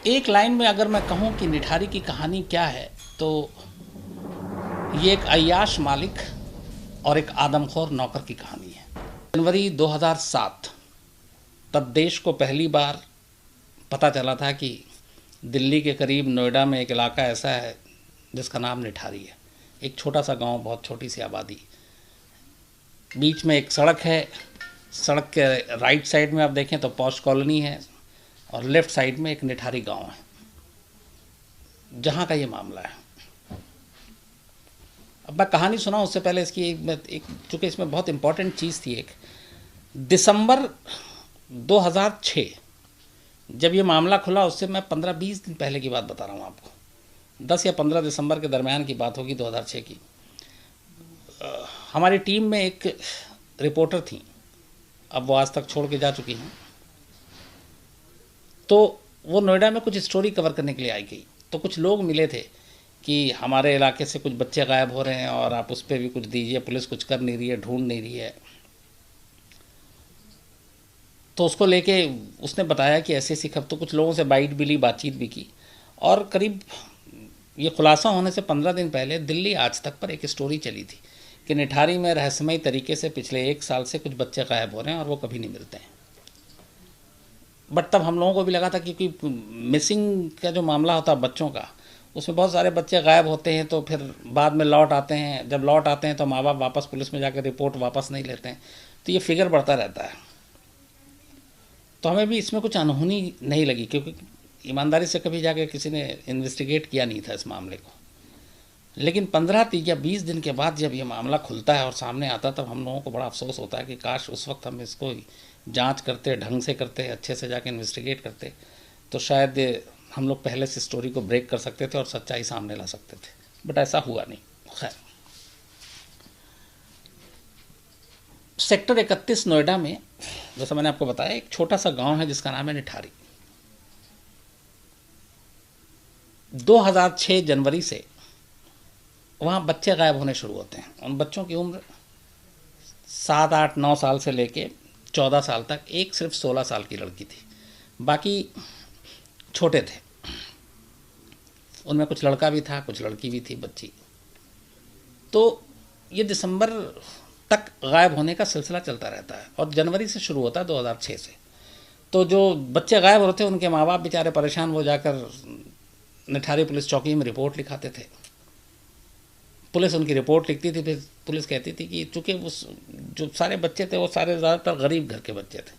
एक लाइन में अगर मैं कहूँ कि निठारी की कहानी क्या है, तो ये एक अय्याश मालिक और एक आदमखोर नौकर की कहानी है। जनवरी 2007 तब देश को पहली बार पता चला था कि दिल्ली के करीब नोएडा में एक इलाका ऐसा है जिसका नाम निठारी है। एक छोटा सा गांव, बहुत छोटी सी आबादी, बीच में एक सड़क है। सड़क के राइट साइड में आप देखें तो पॉश कॉलोनी है और लेफ्ट साइड में एक निठारी गांव है, जहां का ये मामला है। अब मैं कहानी सुनाऊं उससे पहले इसकी एक चूँकि इसमें बहुत इम्पोर्टेंट चीज़ थी। एक दिसंबर 2006 जब ये मामला खुला, उससे मैं 15-20 दिन पहले की बात बता रहा हूँ आपको। 10 या 15 दिसंबर के दरमियान की बात होगी, 2006 की। हमारी टीम में एक रिपोर्टर थी, अब वो आज तक छोड़ के जा चुकी हैं। तो वो नोएडा में कुछ स्टोरी कवर करने के लिए आई गई। तो कुछ लोग मिले थे कि हमारे इलाके से कुछ बच्चे गायब हो रहे हैं और आप उस पर भी कुछ दीजिए, पुलिस कुछ कर नहीं रही है, ढूंढ नहीं रही है। तो उसको लेके उसने बताया कि ऐसे सीख। तो कुछ लोगों से बाइट भी ली, बातचीत भी की, और करीब ये खुलासा होने से 15 दिन पहले दिल्ली आज तक पर एक स्टोरी चली थी कि निठारी में रहस्यमयी तरीके से पिछले 1 साल से कुछ बच्चे गायब हो रहे हैं और वो कभी नहीं मिलते हैं। बट तब हम लोगों को भी लगा था, क्योंकि मिसिंग का जो मामला होता है बच्चों का, उसमें बहुत सारे बच्चे गायब होते हैं, तो फिर बाद में लौट आते हैं। जब लौट आते हैं तो माँ बाप वापस पुलिस में जाकर रिपोर्ट वापस नहीं लेते हैं, तो ये फिगर बढ़ता रहता है। तो हमें भी इसमें कुछ अनहोनी नहीं लगी, क्योंकि ईमानदारी से कभी जाकर किसी ने इन्वेस्टिगेट किया नहीं था इस मामले को। लेकिन 15 या 20 दिन के बाद जब ये मामला खुलता है और सामने आता, तब हम लोगों को बड़ा अफसोस होता है कि काश उस वक्त हम इसको जांच करते, ढंग से करते, अच्छे से जाके इन्वेस्टिगेट करते, तो शायद हम लोग पहले से स्टोरी को ब्रेक कर सकते थे और सच्चाई सामने ला सकते थे। बट ऐसा हुआ नहीं। खैर, सेक्टर 31 नोएडा में, जैसा मैंने आपको बताया, एक छोटा सा गांव है जिसका नाम है निठारी। 2006 जनवरी से वहाँ बच्चे गायब होने शुरू होते हैं। उन बच्चों की उम्र 7, 8, 9 साल से लेके 14 साल तक। एक सिर्फ 16 साल की लड़की थी, बाकी छोटे थे। उनमें कुछ लड़का भी था, कुछ लड़की भी थी, बच्ची। तो ये दिसंबर तक गायब होने का सिलसिला चलता रहता है और जनवरी से शुरू होता है, 2006 से। तो जो बच्चे गायब होते हैं उनके माँ बाप बेचारे परेशान, वो जाकर निठारी पुलिस चौकी में रिपोर्ट लिखाते थे। पुलिस उनकी रिपोर्ट लिखती थी, फिर पुलिस कहती थी कि चूँकि उस जो सारे बच्चे थे वो सारे ज़्यादातर गरीब घर के बच्चे थे,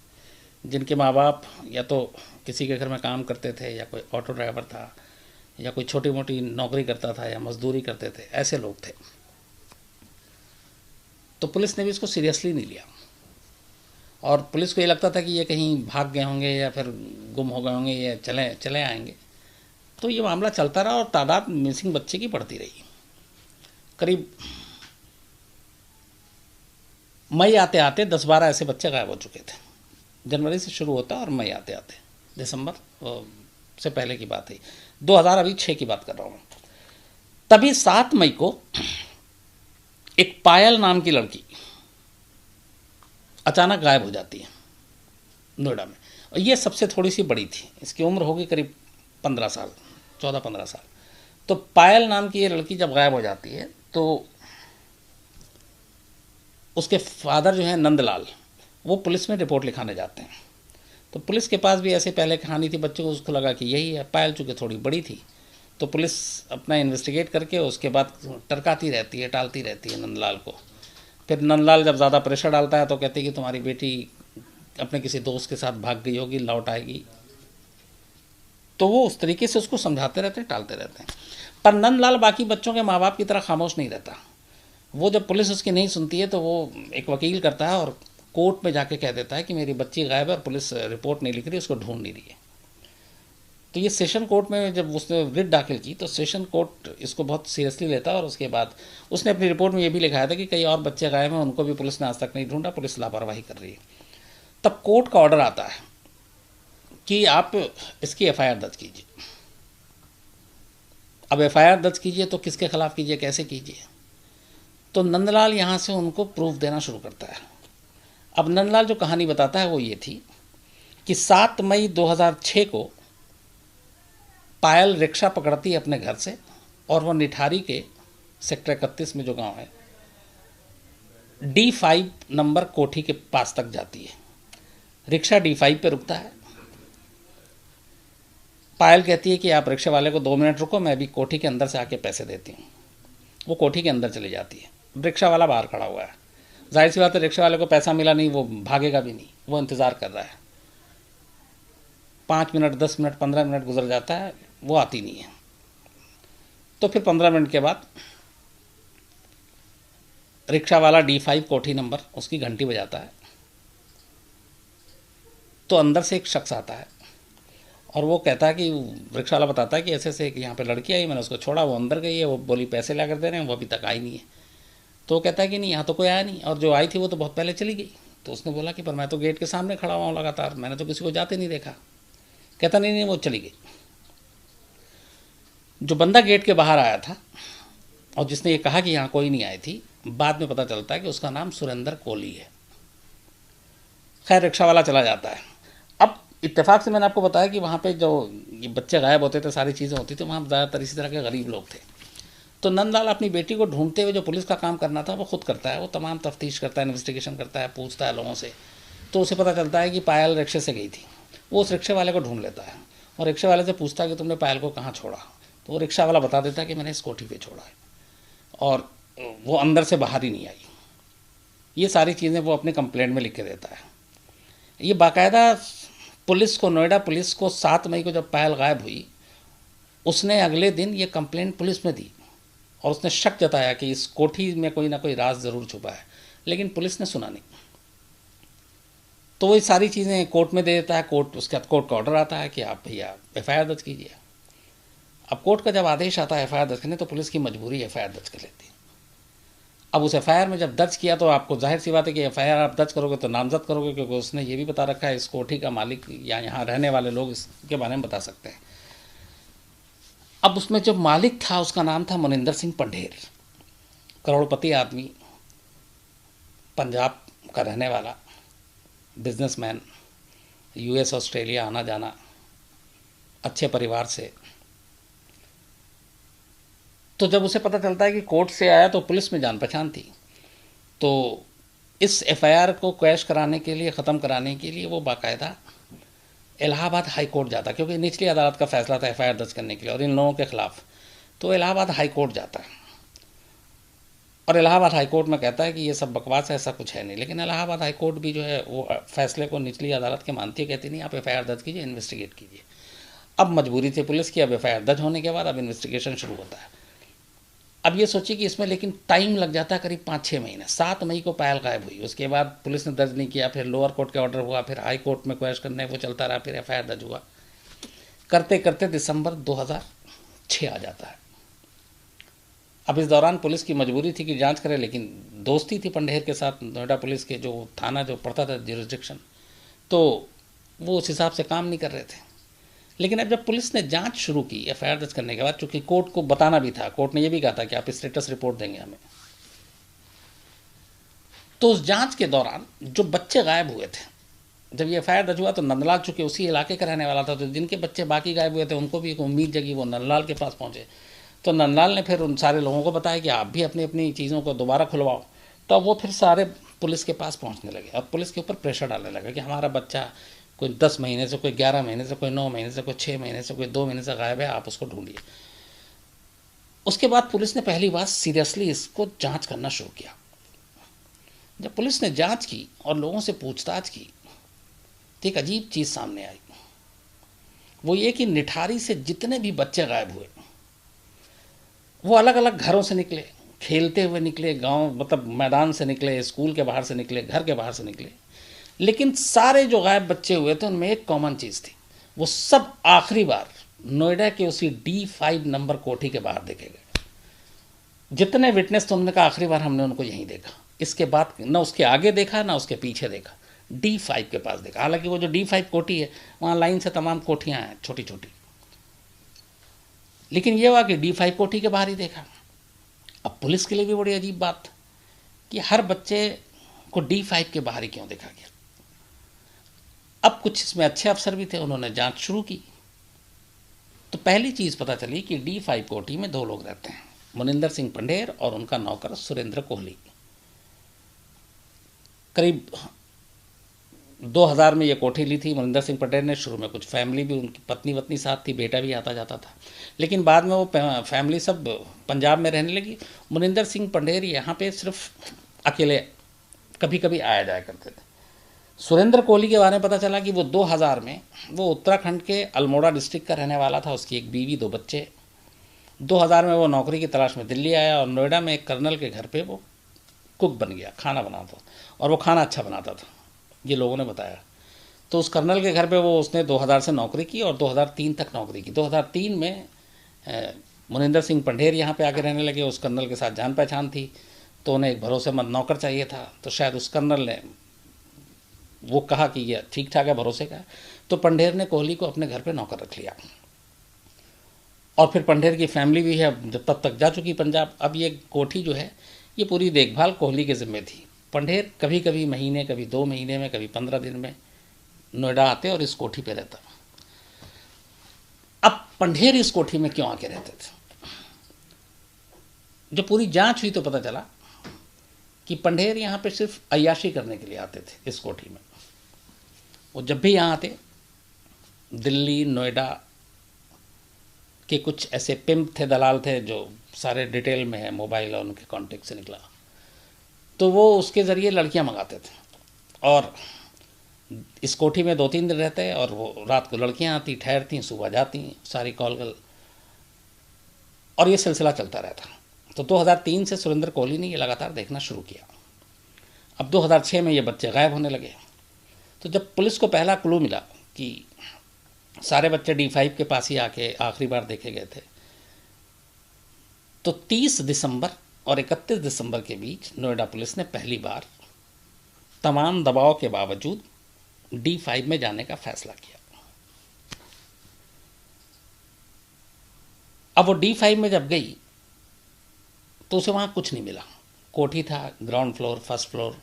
जिनके माँ बाप या तो किसी के घर में काम करते थे, या कोई ऑटो ड्राइवर था, या कोई छोटी मोटी नौकरी करता था, या मजदूरी करते थे, ऐसे लोग थे। तो पुलिस ने भी इसको सीरियसली नहीं लिया और पुलिस को ये लगता था कि ये कहीं भाग गए होंगे या फिर गुम हो गए होंगे, या चले आएंगे। तो ये मामला चलता रहा और तादाद मिसिंग बच्चे की बढ़ती रही। करीब मई आते आते 10-12 ऐसे बच्चे गायब हो चुके थे। जनवरी से शुरू होता और मई आते आते दिसंबर से पहले की बात है, 2006 की बात कर रहा हूँ। तभी 7 मई को एक पायल नाम की लड़की अचानक गायब हो जाती है नोएडा में। और ये सबसे थोड़ी सी बड़ी थी, इसकी उम्र होगी करीब 15 साल, 14-15 साल। तो पायल नाम की ये लड़की जब गायब हो जाती है, तो उसके फादर जो हैं नंदलाल, वो पुलिस में रिपोर्ट लिखाने जाते हैं। तो पुलिस के पास भी ऐसे पहले कहानी थी बच्चों को, उसको लगा कि यही है। पायल चूँकि थोड़ी बड़ी थी, तो पुलिस अपना इन्वेस्टिगेट करके उसके बाद टरकाती रहती है, टालती रहती है नंदलाल को। फिर नंदलाल जब ज़्यादा प्रेशर डालता है तो कहते हैं कि तुम्हारी बेटी अपने किसी दोस्त के साथ भाग गई होगी, लौट आएगी। तो वो उस तरीके से उसको समझाते रहते हैं, टालते रहते हैं। पर नंदलाल बाकी बच्चों के माँ बाप की तरह खामोश नहीं रहता। वो जब पुलिस उसकी नहीं सुनती है तो वो एक वकील करता है और कोर्ट में जाके कह देता है कि मेरी बच्ची गायब है और पुलिस रिपोर्ट नहीं लिख रही, उसको ढूंढ नहीं रही है। तो ये सेशन कोर्ट में जब उसने रिट दाखिल की, तो सेशन कोर्ट इसको बहुत सीरियसली लेता है और उसके बाद उसने अपनी रिपोर्ट में ये भी लिखाया था कि कई और बच्चे गायब हैं, उनको भी पुलिस ने आज तक नहीं ढूंढा, पुलिस लापरवाही कर रही है। तब कोर्ट का ऑर्डर आता है कि आप इसकी एफआईआर दर्ज कीजिए। अब एफआईआर दर्ज कीजिए तो किसके खिलाफ कीजिए, कैसे कीजिए? तो नंदलाल यहाँ से उनको प्रूफ देना शुरू करता है। अब नंदलाल जो कहानी बताता है वो ये थी कि 7 मई 2006 को पायल रिक्शा पकड़ती है अपने घर से और वो निठारी के सेक्टर 31 में जो गांव है D5 नंबर कोठी के पास तक जाती है। रिक्शा D5 पे रुकता है। पायल कहती है कि आप रिक्शा वाले को 2 मिनट रुको, मैं अभी कोठी के अंदर से आके पैसे देती हूँ। वो कोठी के अंदर चली जाती है। रिक्शा वाला बाहर खड़ा हुआ है। जाहिर सी बात है, रिक्शा वाले को पैसा मिला नहीं, वो भागेगा भी नहीं, वो इंतज़ार कर रहा है। 5 मिनट, 10 मिनट, 15 मिनट गुजर जाता है, वो आती नहीं है। तो फिर 15 मिनट के बाद रिक्शा वाला D5 कोठी नंबर उसकी घंटी बजाता है। तो अंदर से एक शख्स आता है और वो कहता है कि रिक्शा वाला बताता है कि ऐसे से कि यहाँ पे लड़की आई, मैंने उसको छोड़ा, वो अंदर गई है, वो बोली पैसे ला कर दे रहे हैं, वो अभी तक आई नहीं है। तो वो कहता है कि नहीं, यहाँ तो कोई आया नहीं, और जो आई थी वो तो बहुत पहले चली गई। तो उसने बोला कि पर मैं तो गेट के सामने खड़ा हुआ हूँ लगातार, मैंने तो किसी को जाते नहीं देखा। कहता नहीं नहीं, वो चली गई। जो बंदा गेट के बाहर आया था और जिसने ये कहा कि यहाँ कोई नहीं आई थी, बाद में पता चलता है कि उसका नाम सुरेंद्र कोहली है। खैर, रिक्शा वाला चला जाता है। अब इत्तेफाक से मैंने आपको बताया कि वहाँ पे जो ये बच्चे गायब होते थे, सारी चीज़ें होती थी, वहाँ ज़्यादातर इसी तरह के गरीब लोग थे। तो नंदलाल अपनी बेटी को ढूंढते हुए जो पुलिस का काम करना था वो खुद करता है। वो तमाम तफ्तीश करता है, इन्वेस्टिगेशन करता है, पूछता है लोगों से। तो उसे पता चलता है कि पायल रिक्शे से गई थी। वो उस रिक्शे वाले को ढूंढ लेता है और रिक्शे वाले से पूछता है कि तुमने पायल को कहाँ छोड़ा। तो वो रिक्शा वाला बता देता है कि मैंने इस कोठी पे छोड़ा है, और वो अंदर से बाहर ही नहीं आई। ये सारी चीज़ें वो अपने कंप्लेंट में लिख के देता है। ये बाकायदा पुलिस को, नोएडा पुलिस को 7 मई को जब पायल गायब हुई, उसने अगले दिन ये कंप्लेंट पुलिस में दी और उसने शक जताया कि इस कोठी में कोई ना कोई राज ज़रूर छुपा है, लेकिन पुलिस ने सुना नहीं। तो वही सारी चीज़ें कोर्ट में दे देता है। कोर्ट, उसके बाद कोर्ट का ऑर्डर आता है कि आप भैया FIR दर्ज कीजिए। अब कोर्ट का जब आदेश आता है FIR दर्ज करने, तो पुलिस की मजबूरी FIR दर्ज कर लेती है। अब उस FIR में जब दर्ज किया तो आपको जाहिर सी बात है कि FIR आप दर्ज करोगे तो नामजद करोगे, क्योंकि उसने ये भी बता रखा है इस कोठी का मालिक या यहाँ रहने वाले लोग इसके बारे में बता सकते हैं। अब उसमें जो मालिक था उसका नाम था मनिंदर सिंह पंढेर, करोड़पति आदमी, पंजाब का रहने वाला, बिजनेसमैन, US ऑस्ट्रेलिया आना जाना, अच्छे परिवार से। तो जब उसे पता चलता है कि कोर्ट से आया तो पुलिस में जान पहचान थी, तो इस FIR को क्वैश कराने के लिए, ख़त्म कराने के लिए वो बाकायदा इलाहाबाद हाई कोर्ट जाता, क्योंकि निचली अदालत का फैसला था FIR दर्ज करने के लिए और इन लोगों के खिलाफ। तो इलाहाबाद हाई कोर्ट जाता है और इलाहाबाद हाई कोर्ट में कहता है कि ये सब बकवास है, ऐसा कुछ है नहीं। लेकिन इलाहाबाद हाई कोर्ट भी जो है वो फैसले को निचली अदालत के मानती है, कहती नहीं, आप FIR दर्ज कीजिए, इन्वेस्टिगेट कीजिए। अब मजबूरी थी पुलिस की। अब FIR दर्ज होने के बाद अब इन्वेस्टिगेशन शुरू होता है। अब ये सोचिए कि इसमें लेकिन टाइम लग जाता है करीब 5-6 महीने। 7 मई को पायल गायब हुई, उसके बाद पुलिस ने दर्ज नहीं किया, फिर लोअर कोर्ट का ऑर्डर हुआ, फिर हाई कोर्ट में क्वेश करने वो चलता रहा, फिर FIR दर्ज हुआ। करते करते दिसंबर 2006 आ जाता है। अब इस दौरान पुलिस की मजबूरी थी कि जांच करे, लेकिन दोस्ती थी पंढेर के साथ नोएडा पुलिस के, जो थाना जो पड़ता था ज्यूरिसडिक्शन, तो वो उस हिसाब से काम नहीं कर रहे थे। लेकिन अब जब पुलिस ने जांच शुरू की FIR दर्ज करने के बाद, चूंकि कोर्ट को बताना भी था, कोर्ट ने यह भी कहा था कि आप स्टेटस रिपोर्ट देंगे हमें, तो उस जांच के दौरान जो बच्चे गायब हुए थे, जब ये FIR दर्ज हुआ तो नंदलाल चूंकि उसी इलाके का रहने वाला था, तो जिनके बच्चे बाकी गायब हुए थे उनको भी एक उम्मीद जगी, वो नंदलाल के पास पहुंचे। तो नंदलाल ने फिर उन सारे लोगों को बताया कि आप भी अपनी अपनी चीज़ों को दोबारा खुलवाओ। तो अब वो फिर सारे पुलिस के पास पहुँचने लगे और पुलिस के ऊपर प्रेशर डालने लगे कि हमारा बच्चा कोई 10 महीने से, कोई 11 महीने से, कोई 9 महीने से, कोई 6 महीने से, कोई 2 महीने से गायब है, आप उसको ढूंढिए। उसके बाद पुलिस ने पहली बार सीरियसली इसको जांच करना शुरू किया। जब पुलिस ने जांच की और लोगों से पूछताछ की तो एक अजीब चीज़ सामने आई। वो ये कि निठारी से जितने भी बच्चे गायब हुए वो अलग अलग घरों से निकले, खेलते हुए निकले, गांव मतलब मैदान से निकले, स्कूल के बाहर से निकले, घर के बाहर से निकले, लेकिन सारे जो गायब बच्चे हुए थे उनमें एक कॉमन चीज़ थी, वो सब आखिरी बार नोएडा के उसी D5 नंबर कोठी के बाहर देखे गए। जितने विटनेस थे उन्होंने कहा आखिरी बार हमने उनको यहीं देखा, इसके बाद ना उसके आगे देखा ना उसके पीछे देखा, D5 के पास देखा। हालांकि वो जो D5 कोठी है वहाँ लाइन से तमाम कोठियाँ हैं छोटी छोटी, लेकिन ये हुआ कि D5 कोठी के बाहर ही देखा। अब पुलिस के लिए भी बड़ी अजीब बात कि हर बच्चे को D5 के बाहर ही क्यों देखा गया। अब कुछ इसमें अच्छे अफसर भी थे, उन्होंने जांच शुरू की तो पहली चीज़ पता चली कि D5 कोठी में दो लोग रहते हैं, मुनिंदर सिंह पंढेर और उनका नौकर सुरेंद्र कोहली। करीब 2000 में ये कोठी ली थी मुनिंदर सिंह पंढेर ने। शुरू में कुछ फैमिली भी, उनकी पत्नी वत्नी साथ थी, बेटा भी आता जाता था, लेकिन बाद में वो फैमिली सब पंजाब में रहने लगी। मुनिंदर सिंह पंढेर यहाँ पे सिर्फ अकेले कभी कभी आया जाया करते थे। सुरेंद्र कोहली के बारे में पता चला कि वो 2000 में वो उत्तराखंड के अल्मोड़ा डिस्ट्रिक्ट का रहने वाला था, उसकी एक बीवी, दो बच्चे। 2000 में वो नौकरी की तलाश में दिल्ली आया और नोएडा में एक कर्नल के घर पे वो कुक बन गया, खाना बनाता, और वो खाना अच्छा बनाता था, ये लोगों ने बताया। तो उस कर्नल के घर पे वो उसने 2000 से नौकरी की और 2003 तक नौकरी की। 2003 में मुनिंदर सिंह पंढेर यहाँ पे आके रहने लगे। उस कर्नल के साथ जान पहचान थी, तो उन्हें एक भरोसेमंद नौकर चाहिए था। तो शायद उस कर्नल ने वो कहा कि ये ठीक ठाक है, भरोसे का है, तो पंढेर ने कोहली को अपने घर पे नौकर रख लिया। और फिर पंढेर की फैमिली भी है, जब तब तक जा चुकी पंजाब। अब ये कोठी जो है ये पूरी देखभाल कोहली के ज़िम्मे थी। पंढेर कभी कभी महीने, कभी 2 महीने में, कभी 15 दिन में नोएडा आते और इस कोठी पे रहता। अब पंढेर इस कोठी में क्यों आके रहते थे? जब पूरी जांच हुई तो पता चला कि पंढेर यहाँ पे सिर्फ अय्याशी करने के लिए आते थे इस कोठी में। वो जब भी यहाँ आते, दिल्ली नोएडा के कुछ ऐसे पिम्प थे, दलाल थे, जो सारे डिटेल में है, मोबाइल और उनके कॉन्टेक्ट से निकला, तो वो उसके ज़रिए लड़कियां मंगाते थे और इस कोठी में 2-3 दिन रहते और वो रात को लड़कियां आती, ठहरती, सुबह जाती, सारी कॉल गल, और ये सिलसिला चलता रहता। तो 2003 से सुरेंद्र कोहली ने ये लगातार देखना शुरू किया। अब 2006 में ये बच्चे गायब होने लगे। तो जब पुलिस को पहला क्लू मिला कि सारे बच्चे D5 के पास ही आके आखिरी बार देखे गए थे, तो 30 दिसंबर और 31 दिसंबर के बीच नोएडा पुलिस ने पहली बार तमाम दबाव के बावजूद D5 में जाने का फैसला किया। अब वो D5 में जब गई तो उसे वहाँ कुछ नहीं मिला। कोठी था, ग्राउंड फ्लोर, फर्स्ट फ्लोर।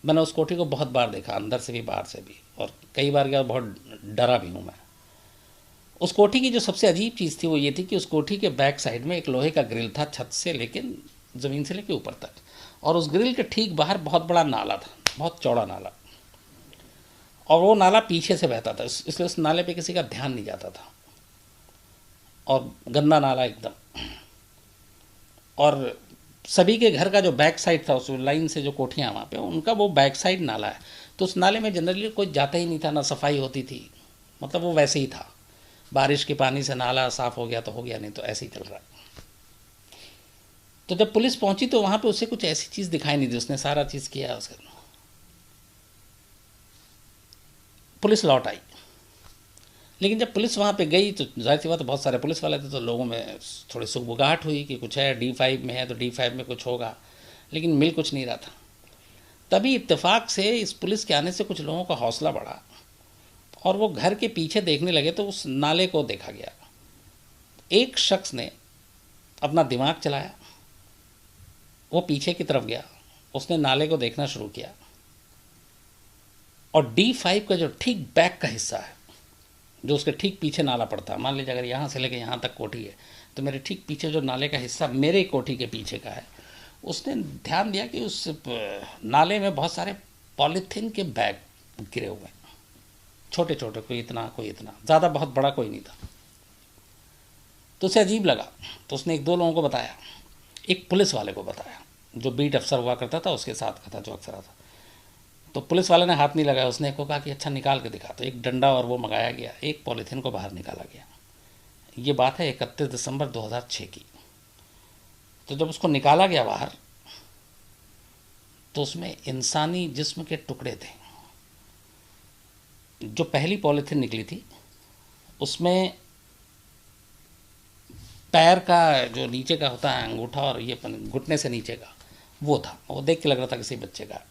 मैंने उस कोठी को बहुत बार देखा, अंदर से भी बाहर से भी, और कई बार गया, बहुत डरा भी हूँ मैं। उस कोठी की जो सबसे अजीब चीज़ थी वो ये थी कि उस कोठी के बैक साइड में एक लोहे का ग्रिल था, छत से लेकिन ज़मीन से लेके ऊपर तक, और उस ग्रिल के ठीक बाहर बहुत बड़ा नाला था, बहुत चौड़ा नाला, और वो नाला पीछे से बहता था, इसलिए उस नाले पे किसी का ध्यान नहीं जाता था, और गंदा नाला एकदम। और सभी के घर का जो बैक साइड था, उस लाइन से जो कोठियाँ वहाँ पे, उनका वो बैक साइड नाला है, तो उस नाले में जनरली कोई जाता ही नहीं था, ना सफाई होती थी, मतलब वो वैसे ही था। बारिश के पानी से नाला साफ़ हो गया तो हो गया, नहीं तो ऐसे ही चल रहा है। तो जब पुलिस पहुंची तो वहाँ पे उसे कुछ ऐसी चीज़ दिखाई नहीं दी। उसने सारा चीज़ किया, उसके पुलिस लौट आई। लेकिन जब पुलिस वहाँ पे गई तो जाहिर सी बात, बहुत सारे पुलिस वाले थे, तो लोगों में थोड़ी सुगबुगाहट हुई कि कुछ है, D5 में है तो D5 में कुछ होगा, लेकिन मिल कुछ नहीं रहा था। तभी इत्तेफाक से इस पुलिस के आने से कुछ लोगों का हौसला बढ़ा और वो घर के पीछे देखने लगे तो उस नाले को देखा गया। एक शख्स ने अपना दिमाग चलाया, वो पीछे की तरफ गया, उसने नाले को देखना शुरू किया, और D5 का जो ठीक बैक का हिस्सा है, जो उसके ठीक पीछे नाला पड़ता है, मान लीजिए अगर यहाँ से लेकर यहाँ तक कोठी है तो मेरे ठीक पीछे जो नाले का हिस्सा मेरे कोठी के पीछे का है, उसने ध्यान दिया कि उस नाले में बहुत सारे पॉलीथीन के बैग गिरे हुए हैं, छोटे छोटे, कोई इतना ज़्यादा, बहुत बड़ा कोई नहीं था। तो उसे अजीब लगा, तो उसने 1-2 लोगों को बताया, एक पुलिस वाले को बताया, जो बीट अफसर हुआ करता था उसके साथ का था, जो अक्सर आता। तो पुलिस वाले ने हाथ नहीं लगाया, उसने को कहा कि अच्छा निकाल के दिखा। तो एक डंडा और वो मंगाया गया, एक पॉलीथीन को बाहर निकाला गया। ये बात है 31 दिसंबर 2006 की। तो जब उसको निकाला गया बाहर तो उसमें इंसानी जिस्म के टुकड़े थे। जो पहली पॉलीथीन निकली थी उसमें पैर का जो नीचे का होता है अंगूठा और ये घुटने से नीचे का वो था, वो देख के लग रहा था किसी बच्चे का।